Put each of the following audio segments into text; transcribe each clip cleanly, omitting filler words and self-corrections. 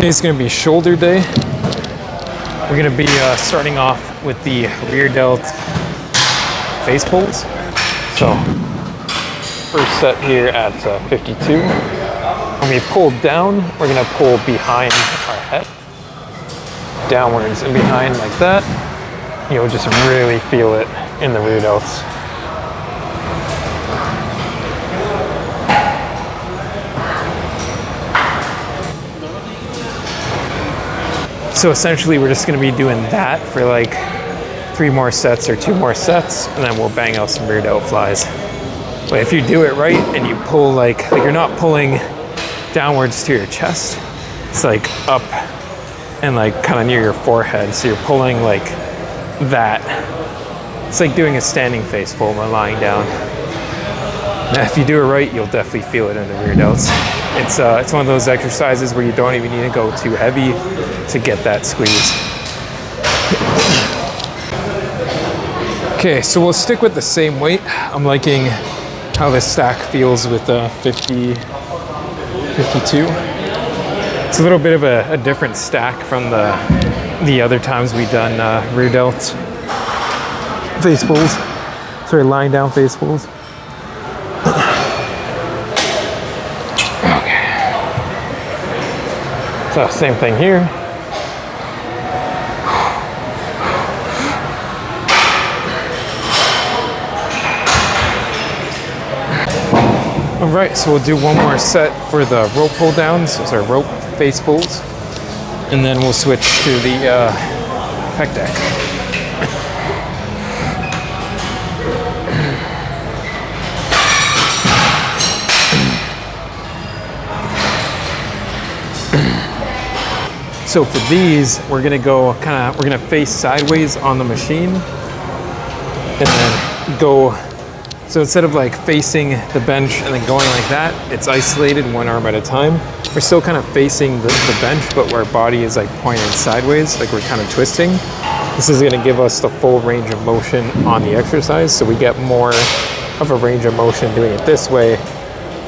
Today's going to be shoulder day. We're going to be starting off with the rear delt face pulls. So first set here at 52. When we pull down, we're going to pull behind our head, downwards and behind like that. You'll just really feel it in the rear delts. So essentially we're just going to be doing that for like 3 more sets or 2 more sets, and then we'll bang out some rear delt flies. But if you do it right and you pull like you're not pulling downwards to your chest, it's like up and like kind of near your forehead. So you're pulling like that. It's like doing a standing face pull by lying down. Now, if you do it right, you'll definitely feel it in the rear delts. It's one of those exercises where you don't even need to go too heavy to get that squeeze. Okay, so we'll stick with the same weight. I'm liking how this stack feels with 50, 52. It's a little bit of a different stack from the other times we've done rear delts face pulls. Sorry, lying down face pulls. So same thing here. All right, so we'll do one more set for the rope pull downs, sorry, rope face pulls, and then we'll switch to the pec deck. So for these, we're gonna face sideways on the machine and then go, so instead of like facing the bench and then going like that, it's isolated 1 arm at a time. We're still kind of facing the bench, but our body is like pointed sideways, like we're kind of twisting. This is gonna give us the full range of motion on the exercise, so we get more of a range of motion doing it this way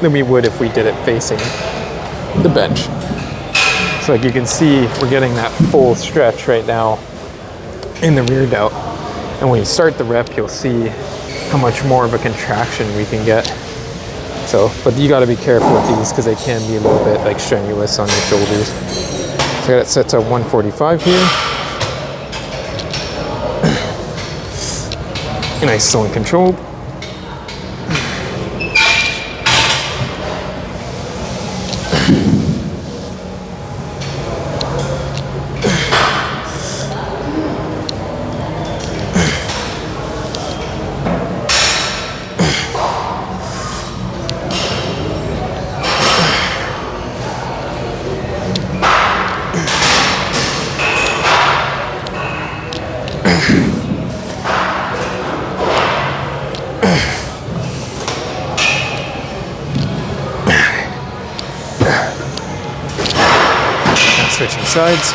than we would if we did it facing the bench. So like you can see, we're getting that full stretch right now in the rear delt. And when you start the rep, you'll see how much more of a contraction we can get. So, but you gotta be careful with these because they can be a little bit like strenuous on your shoulders. So I got it set to 145 here. Nice, slow and controlled. Switching sides.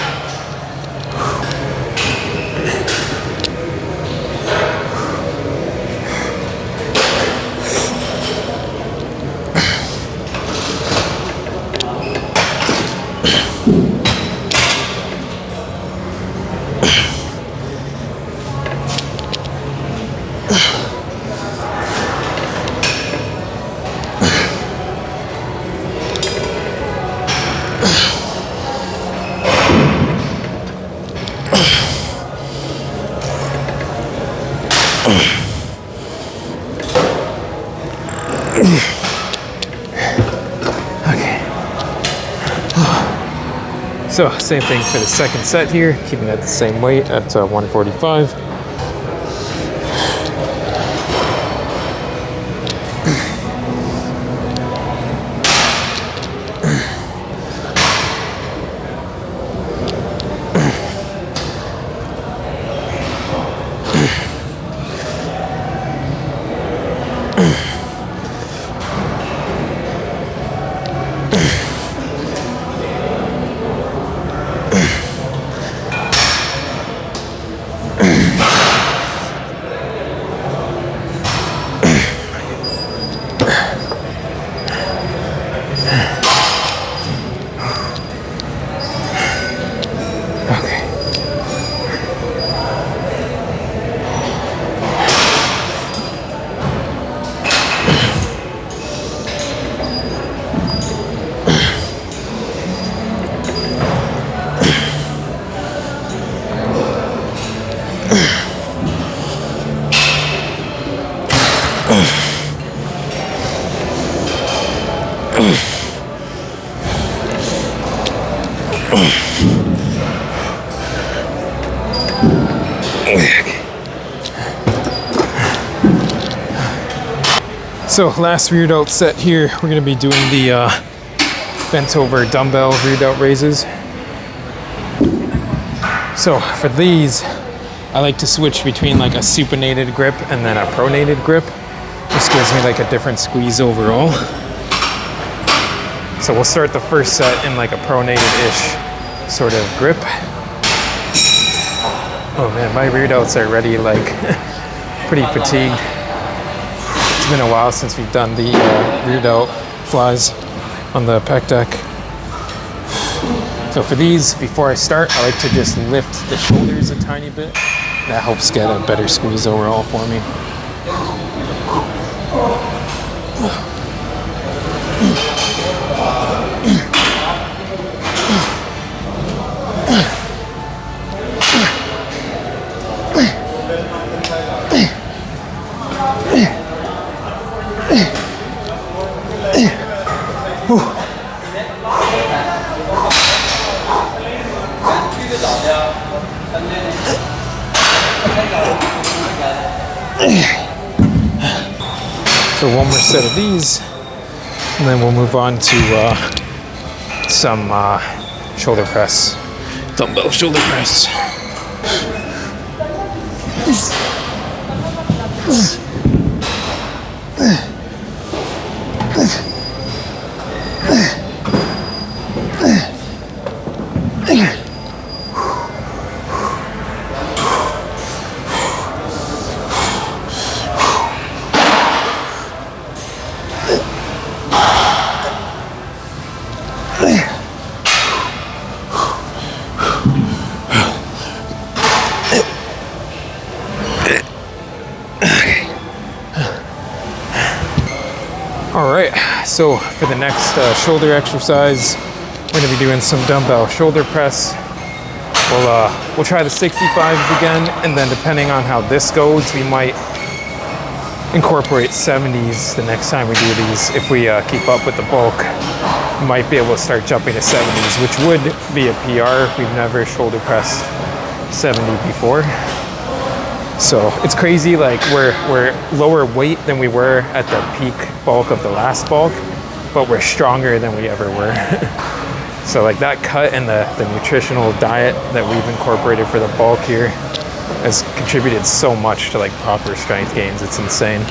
Okay. So same thing for the second set here, keeping it the same weight at 145. So last rear delt set here, we're gonna be doing the bent over dumbbell rear delt raises. So for these, I like to switch between like a supinated grip and then a pronated grip. This gives me like a different squeeze overall. So we'll start the first set in like a pronated-ish sort of grip. Oh man, my rear delts are already like pretty fatigued. It's been a while since we've done the rear delt flies on the pec deck. So for these, before I start, I like to just lift the shoulders a tiny bit. That helps get a better squeeze overall for me. So one more set of these, and then we'll move on to some shoulder press, dumbbell shoulder press. All right, so for the next shoulder exercise, we're gonna be doing some dumbbell shoulder press. We'll try the 65s again, and then depending on how this goes, we might incorporate 70s the next time we do these. If we keep up with the bulk, we might be able to start jumping to 70s, which would be a PR. We've never shoulder pressed 70 before. So it's crazy, like we're lower weight than we were at the peak bulk of the last bulk, but we're stronger than we ever were. So like that cut and the nutritional diet that we've incorporated for the bulk here has contributed so much to like proper strength gains. It's insane.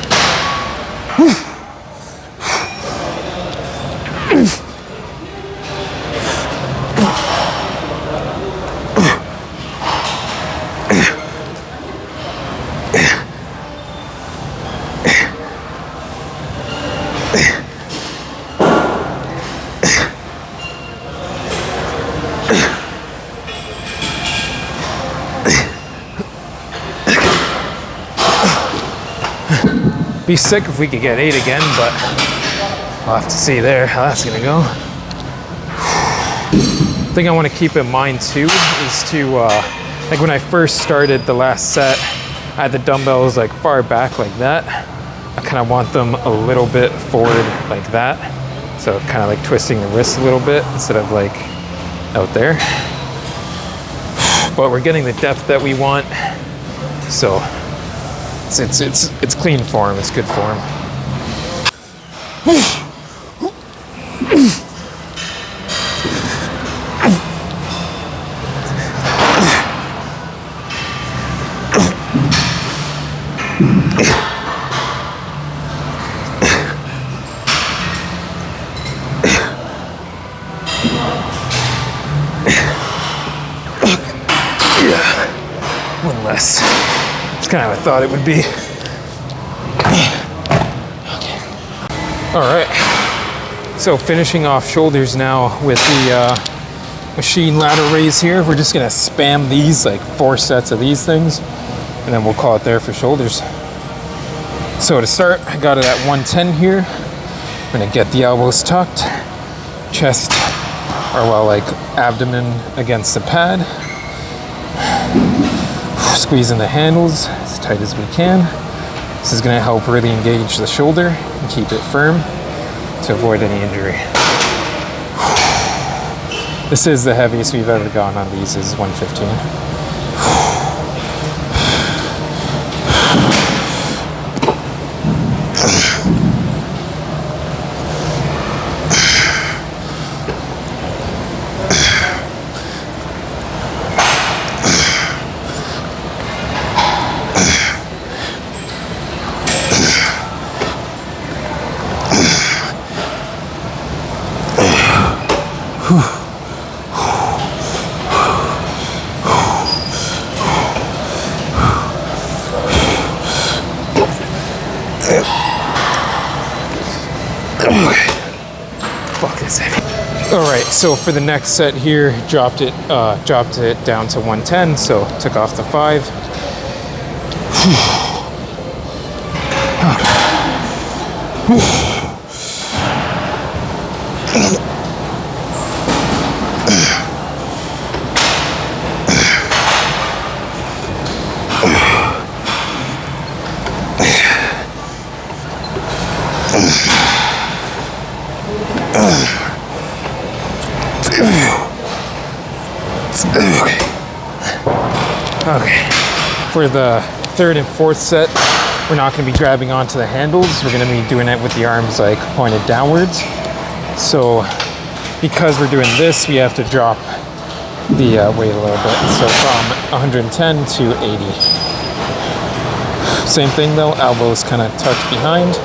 Be sick if we could get 8 again, but we'll have to see there how that's gonna go. The thing I want to keep in mind too is to, like when I first started the last set, I had the dumbbells like far back like that. I kind of want them a little bit forward like that. So kind of like twisting the wrist a little bit instead of like out there. But we're getting the depth that we want. So it's clean form, it's good form. Yeah, one less. Kind of I thought it would be. Okay. All right. So finishing off shoulders now with the machine ladder raise here. We're just gonna spam these, like 4 sets of these things, and then we'll call it there for shoulders. So to start, I got it at 110 here. I'm gonna get the elbows tucked, chest, or well, like abdomen against the pad. Squeezing the handles as tight as we can. This is going to help really engage the shoulder and keep it firm. to avoid any injury. This is the heaviest we've ever gone on these, is 115. Fuck, it's heavy. All right, so for the next set here, dropped it down to 110. So took off the 5. Okay, for the 3rd and 4th set, we're not going to be grabbing onto the handles. We're going to be doing it with the arms like pointed downwards. So because we're doing this, we have to drop the weight a little bit. So from 110 to 80. Same thing though, elbows kind of tucked behind.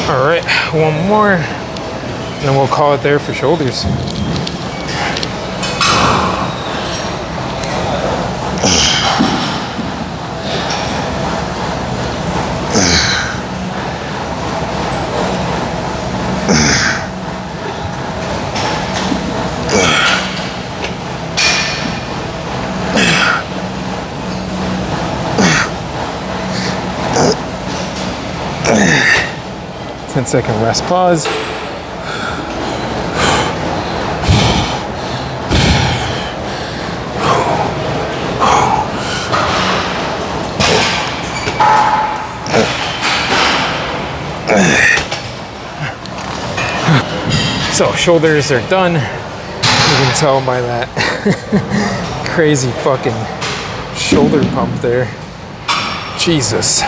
All right, one more, and then we'll call it there for shoulders. Second rest pause. So shoulders are done. You can tell by that crazy fucking shoulder pump there. Jesus.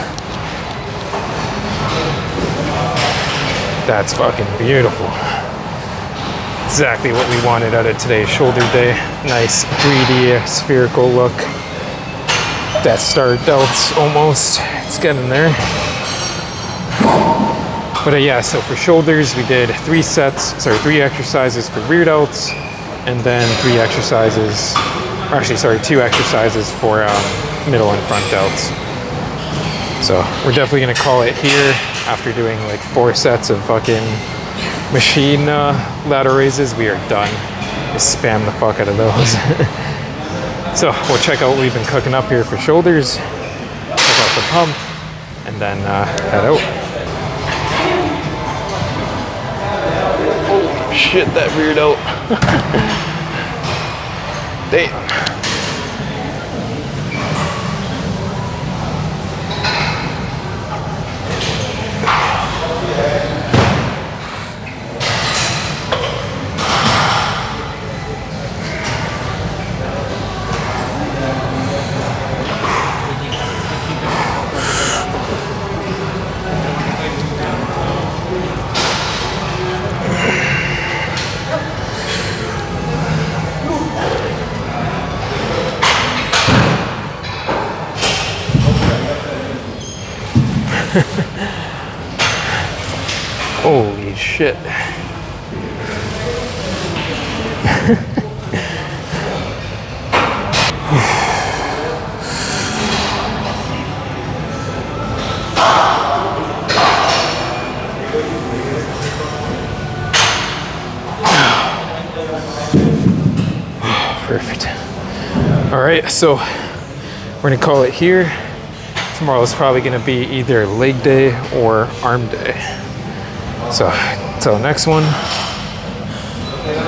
That's fucking beautiful. Exactly what we wanted out of today's shoulder day. Nice 3D spherical look. Death Star delts almost. It's getting there. But yeah, so for shoulders, we did 3 exercises for rear delts, and then 2 exercises for middle and front delts. So we're definitely gonna call it here. After doing like 4 sets of fucking machine ladder raises, we are done. Just spam the fuck out of those. So we'll check out what we've been cooking up here for shoulders, check out the pump, and then head out. Oh shit, that reared out. Damn. Holy shit. Perfect. All right, so we're gonna call it here. Tomorrow's probably gonna be either leg day or arm day. So, till the next one.